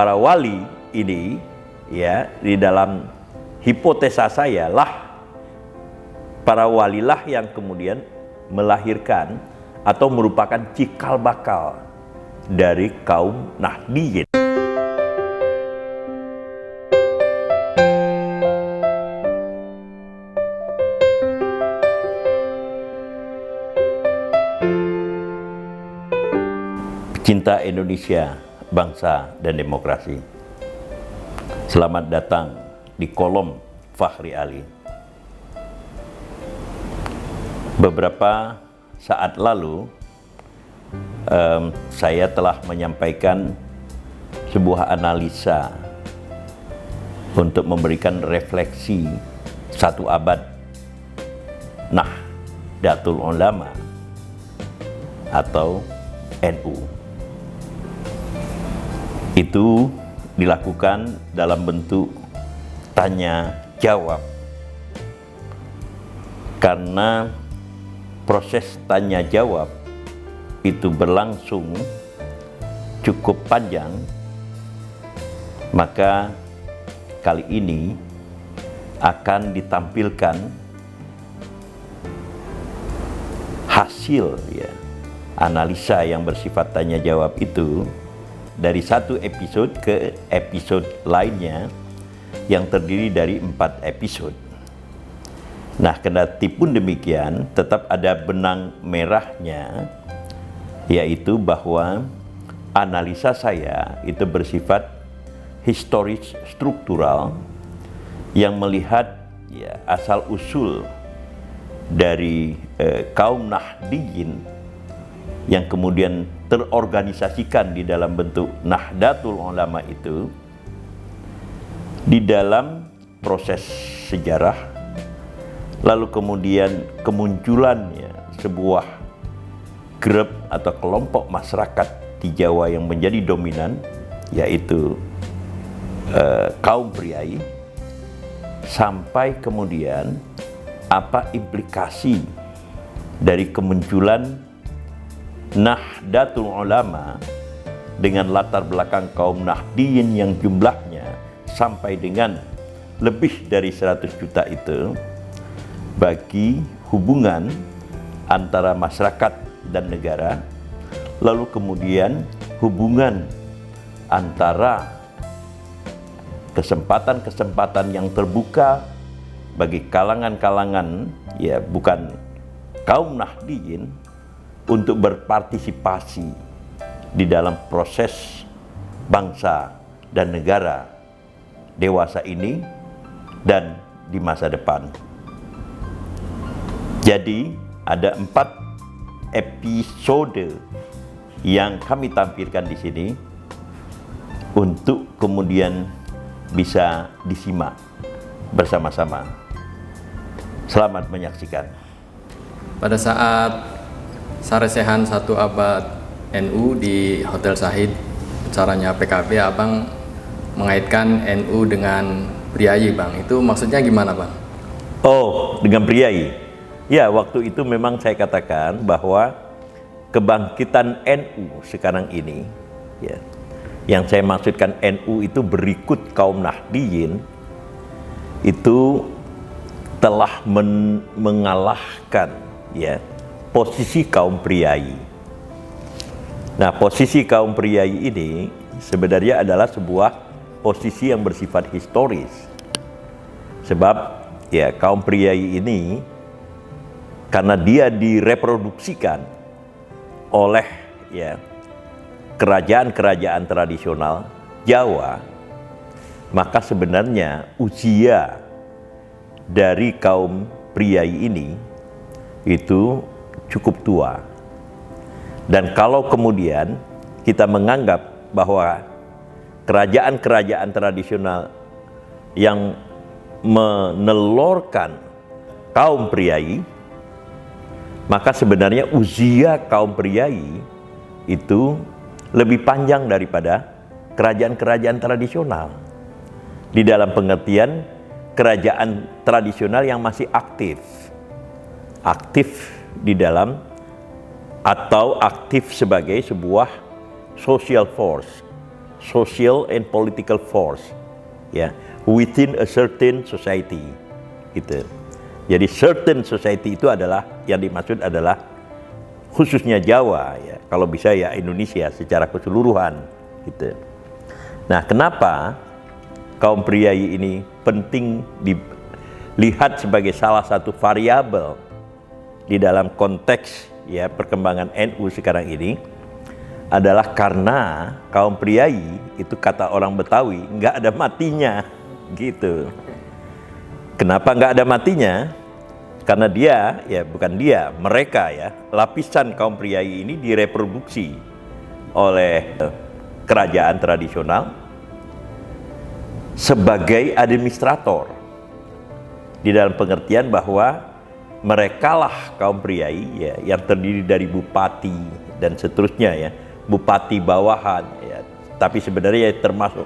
para wali ini, ya, di dalam hipotesa saya lah, para walilah yang kemudian melahirkan atau merupakan cikal bakal dari kaum Nahdliyin. Cinta Indonesia, bangsa dan demokrasi. Selamat datang di kolom Fahri Ali. Beberapa saat lalu saya telah menyampaikan sebuah analisa untuk memberikan refleksi satu abad Nahdlatul Ulama atau NU. Itu dilakukan dalam bentuk tanya jawab, karena proses tanya jawab itu berlangsung cukup panjang, maka kali ini akan ditampilkan hasil, ya, analisa yang bersifat tanya jawab itu dari satu episode ke episode lainnya yang terdiri dari 4 episode. Nah, kendati pun demikian, tetap ada benang merahnya, yaitu bahwa analisa saya itu bersifat historis struktural yang melihat, ya, asal-usul dari kaum Nahdliyin yang kemudian terorganisasikan di dalam bentuk Nahdlatul Ulama itu di dalam proses sejarah, lalu kemudian kemunculannya sebuah grup atau kelompok masyarakat di Jawa yang menjadi dominan, yaitu kaum priai, sampai kemudian apa implikasi dari kemunculan Nahdlatul Ulama dengan latar belakang kaum Nahdliyin yang jumlahnya sampai dengan lebih dari 100 juta itu bagi hubungan antara masyarakat dan negara, lalu kemudian hubungan antara kesempatan-kesempatan yang terbuka bagi kalangan-kalangan, ya, bukan kaum Nahdliyin, untuk berpartisipasi di dalam proses bangsa dan negara dewasa ini dan di masa depan. Jadi ada 4 episode yang kami tampilkan di sini untuk kemudian bisa disimak bersama-sama. Selamat menyaksikan. Pada saat saresehan 1 abad NU di Hotel Shahid, acaranya PKB, Abang mengaitkan NU dengan priai, Bang. Itu maksudnya gimana, Bang? Oh, dengan priai. Ya, waktu itu memang saya katakan bahwa kebangkitan NU sekarang ini, ya, yang saya maksudkan NU itu berikut kaum Nahdliyin, itu telah mengalahkan, ya, posisi kaum priai. Nah, posisi kaum priai ini sebenarnya adalah sebuah posisi yang bersifat historis. Sebab, ya, kaum priai ini karena dia direproduksikan oleh, ya, kerajaan-kerajaan tradisional Jawa, maka sebenarnya usia dari kaum priai ini itu cukup tua. Dan kalau kemudian kita menganggap bahwa kerajaan-kerajaan tradisional yang menelorkan kaum priai, maka sebenarnya usia kaum priai itu lebih panjang daripada kerajaan-kerajaan tradisional, di dalam pengertian kerajaan tradisional yang masih aktif di dalam atau aktif sebagai sebuah social force social and political force, ya, within a certain society, gitu. Jadi certain society itu adalah yang dimaksud adalah khususnya Jawa, ya, kalau bisa ya Indonesia secara keseluruhan, gitu. Nah, kenapa kaum priai ini penting dilihat sebagai salah satu variabel di dalam konteks ya perkembangan NU sekarang ini adalah karena kaum priai itu kata orang Betawi nggak ada matinya, gitu. Kenapa nggak ada matinya? Karena dia, ya bukan dia, mereka ya, lapisan kaum priai ini direproduksi oleh kerajaan tradisional sebagai administrator, di dalam pengertian bahwa merekalah kaum priai ya, yang terdiri dari bupati dan seterusnya ya, bupati bawahan ya, tapi sebenarnya termasuk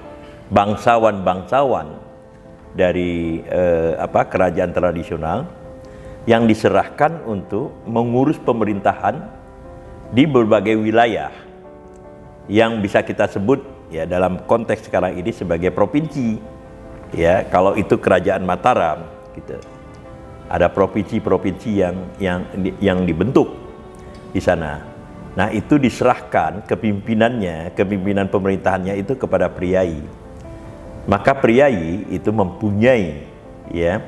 bangsawan-bangsawan dari kerajaan tradisional yang diserahkan untuk mengurus pemerintahan di berbagai wilayah yang bisa kita sebut ya dalam konteks sekarang ini sebagai provinsi, ya. Kalau itu kerajaan Mataram, gitu. Ada provinsi-provinsi yang dibentuk di sana. Nah, itu diserahkan kepimpinan pemerintahannya itu kepada priai. Maka priai itu mempunyai ya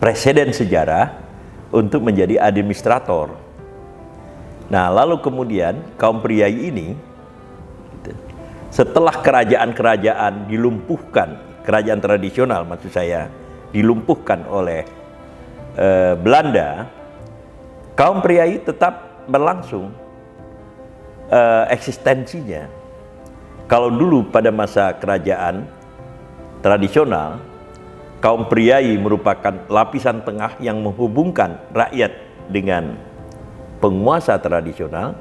preseden sejarah untuk menjadi administrator. Nah, lalu kemudian kaum priai ini setelah kerajaan-kerajaan dilumpuhkan, kerajaan tradisional maksud saya, dilumpuhkan oleh Belanda, kaum priai tetap berlangsung eksistensinya. Kalau dulu pada masa kerajaan tradisional, kaum priai merupakan lapisan tengah yang menghubungkan rakyat dengan penguasa tradisional,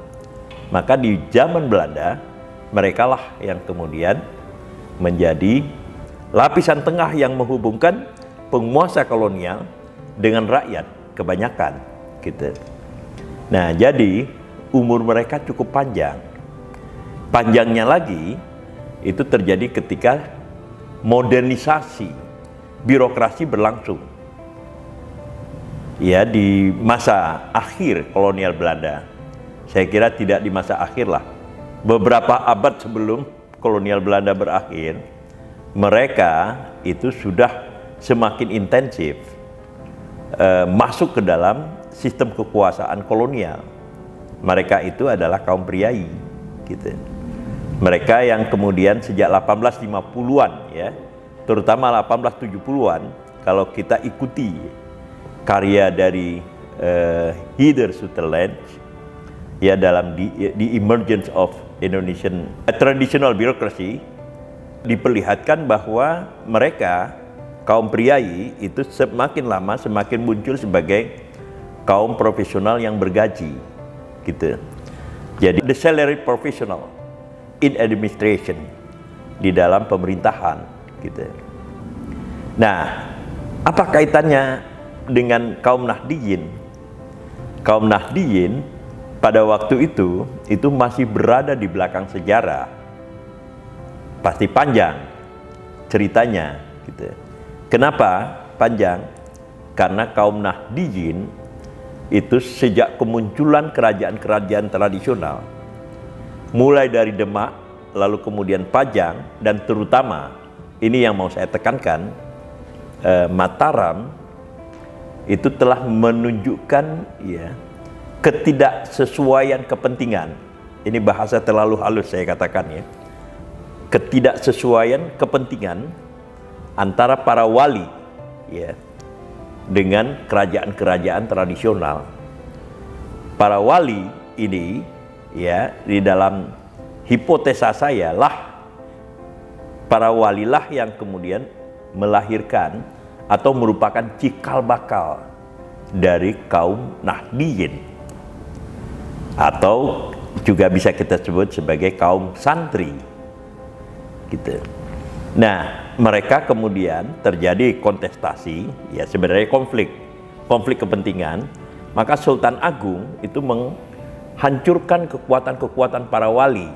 maka di zaman Belanda merekalah yang kemudian menjadi lapisan tengah yang menghubungkan penguasa kolonial dengan rakyat kebanyakan, gitu. Nah, jadi umur mereka cukup panjang. Panjangnya lagi itu terjadi ketika modernisasi birokrasi berlangsung ya di masa akhir kolonial Belanda. Saya kira tidak di masa akhir lah, beberapa abad sebelum kolonial Belanda berakhir, mereka itu sudah semakin intensif masuk ke dalam sistem kekuasaan kolonial. Mereka itu adalah kaum priai, gitu. Mereka yang kemudian sejak 1850-an ya, terutama 1870-an, kalau kita ikuti karya dari Heather Sutherland ya dalam The Emergence of Indonesian Traditional Bureaucracy, diperlihatkan bahwa mereka kaum priai itu semakin lama semakin muncul sebagai kaum profesional yang bergaji, gitu. Jadi the salaried professional in administration, di dalam pemerintahan, gitu. Nah, apa kaitannya dengan kaum Nahdiyin? Kaum Nahdiyin pada waktu itu masih berada di belakang sejarah. Pasti panjang ceritanya, gitu. Kenapa panjang? Karena kaum Nahdiyin itu sejak kemunculan kerajaan-kerajaan tradisional, mulai dari Demak, lalu kemudian Pajang, dan terutama ini yang mau saya tekankan, Mataram itu telah menunjukkan ya ketidaksesuaian kepentingan. Ini bahasa terlalu halus saya katakan ya. Ketidaksesuaian kepentingan antara para wali ya dengan kerajaan-kerajaan tradisional. Para wali ini ya, di dalam hipotesa saya lah, para walilah yang kemudian melahirkan atau merupakan cikal bakal dari kaum Nahdiyin, atau juga bisa kita sebut sebagai kaum santri, gitu. Nah, mereka kemudian terjadi kontestasi, ya sebenarnya konflik kepentingan. Maka Sultan Agung itu menghancurkan kekuatan-kekuatan para wali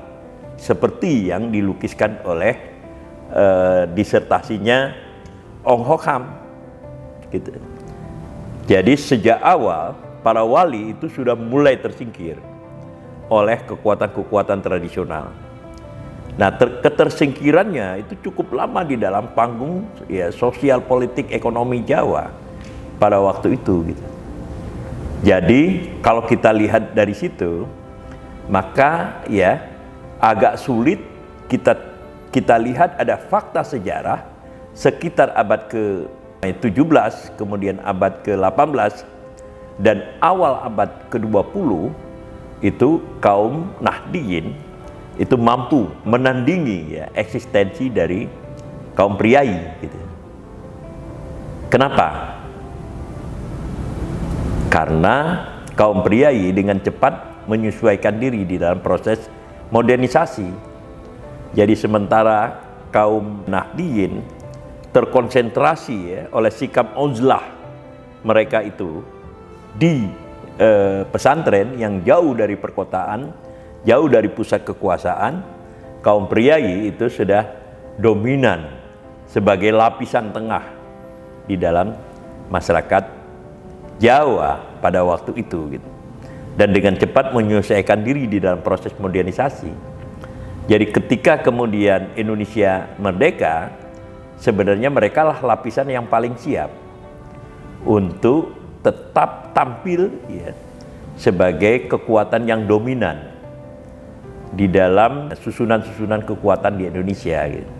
seperti yang dilukiskan oleh disertasinya Ong Hok Ham gitu. Jadi sejak awal para wali itu sudah mulai tersingkir oleh kekuatan-kekuatan tradisional. Nah, ketersingkirannya itu cukup lama di dalam panggung ya sosial politik ekonomi Jawa pada waktu itu gitu. Jadi kalau kita lihat dari situ, maka ya agak sulit kita lihat ada fakta sejarah sekitar abad ke-17, kemudian abad ke-18 dan awal abad ke-20 itu kaum Nahdiyin itu mampu menandingi ya eksistensi dari kaum priai gitu. Kenapa? Karena kaum priai dengan cepat menyesuaikan diri di dalam proses modernisasi. Jadi sementara kaum Nahdiyin terkonsentrasi ya oleh sikap uzlah mereka itu di pesantren yang jauh dari perkotaan, jauh dari pusat kekuasaan, kaum priai itu sudah dominan sebagai lapisan tengah di dalam masyarakat Jawa pada waktu itu gitu. Dan dengan cepat menyelesaikan diri di dalam proses modernisasi. Jadi ketika kemudian Indonesia merdeka, sebenarnya mereka lah lapisan yang paling siap untuk tetap tampil ya, sebagai kekuatan yang dominan di dalam susunan-susunan kekuatan di Indonesia gitu.